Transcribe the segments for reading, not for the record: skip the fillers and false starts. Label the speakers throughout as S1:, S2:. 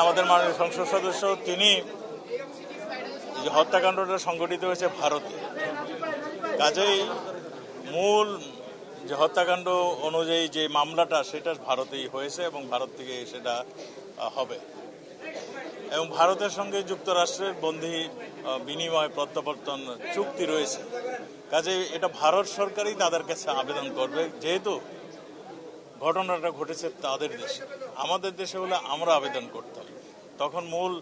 S1: আমাদের মাননীয় সংসদ সদস্য তিনি যে হত্যাকাণ্ডটা সংঘটিত হয়েছে ভারতে, কাজেই মূল যে হত্যাকাণ্ড অনুযায়ী যে মামলাটা সেটা ভারতেই হয়েছে এবং ভারত থেকে সেটা হবে এবং ভারতের সঙ্গে যুক্তরাষ্ট্রের বন্দি বিনিময় প্রত্যাবর্তন চুক্তি রয়েছে। কাজেই এটা ভারত সরকারই তাদের কাছে আবেদন করবে, যেহেতু ঘটনাটা ঘটেছে তাদের দেশে। আমাদের দেশে হলে আমরা আবেদন করতাম, তখন মূল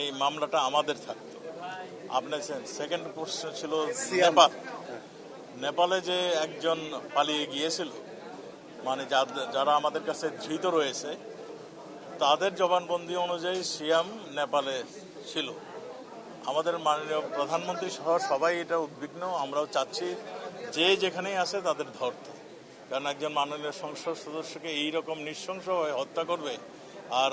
S1: এই মামলাটা আমাদের থাকতো। আপনার সেকেন্ড প্রশ্ন ছিল নেপালে যে একজন পালিয়ে গিয়েছিল, যারা আমাদের কাছে ধৃত রয়েছে তাদের জবানবন্দি অনুযায়ী সিয়াম নেপালে ছিল। আমাদের মাননীয় প্রধানমন্ত্রী সহ সবাই এটা উদ্বিগ্ন, আমরাও চাচ্ছি যে যেখানেই আছে তাদের ধরতে, কারণ একজন মাননীয় সংসদ সদস্যকে এইরকম নৃশংসভাবে হত্যা করবে আর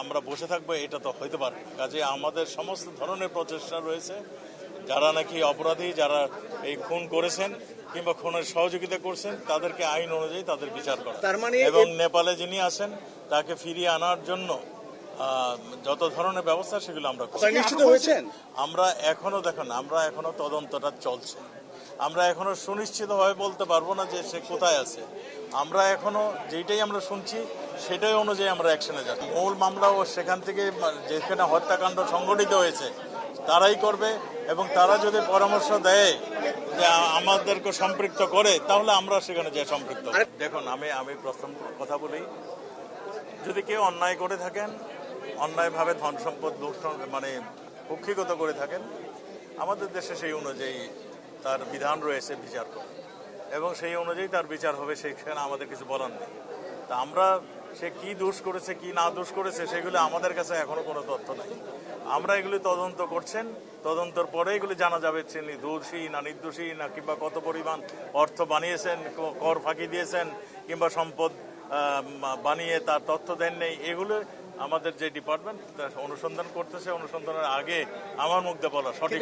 S1: আমরা বসে থাকবো, এটা তো হইতে পারে না। কাজে আমাদের সমস্ত ধরনের প্রচেষ্টা রয়েছে, যারা নাকি অপরাধী, যারা এই খুন করেছেন কিংবা খুনের সহযোগিতা করছেন তাদেরকে আইন অনুযায়ী তাদের বিচার করা, এবং নেপালে যিনি আছেন তাকে ফিরিয়ে আনার জন্য যত ধরনের ব্যবস্থা সেগুলো আমরা আমরা এখনো তদন্তটা চলছে। আমরা এখনো সুনিশ্চিতভাবে বলতে পারবো না যে সে কোথায় আছে। আমরা এখনো যেটাই আমরা শুনছি সেটাই অনুযায়ী আমরা অ্যাকশনে যাচ্ছি। মূল মামলা ও সেখান থেকে যেখানে হত্যাকাণ্ড সংঘটিত হয়েছে তারাই করবে, এবং তারা যদি পরামর্শ দেয় যে আমাদেরকে সম্পৃক্ত করে, তাহলে আমরা সেখানে যাই সম্পৃক্ত। দেখুন, আমি প্রথম কথা বলি, যদি কেউ অন্যায় করে থাকেন, অন্যায়ভাবে ধন সম্পদ কুক্ষিগত করে থাকেন, আমাদের দেশে সেই অনুযায়ী তার বিধান রয়েছে বিচার করে, এবং সেই অনুযায়ী তার বিচার হবে, সেখানে আমাদের কিছু বলার নেই। তা আমরা সে কি দোষ করেছে কি না দোষ করেছে সেগুলো আমাদের কাছে এখনো কোনো তথ্য নাই। আমরা এগুলি তদন্ত করছেন, তদন্তর পরে এগুলি জানা যাবে তিনি দোষী না নির্দোষী, না কিংবা কত পরিমাণ অর্থ বানিয়েছেন, কর ফাঁকি দিয়েছেন কিংবা সম্পদ বানিয়ে তার তথ্য দেন নেই। এগুলো আমাদের যে ডিপার্টমেন্ট অনুসন্ধান করতেছে, অনুসন্ধানের আগে আমার মুখ দিয়ে বলা সঠিক।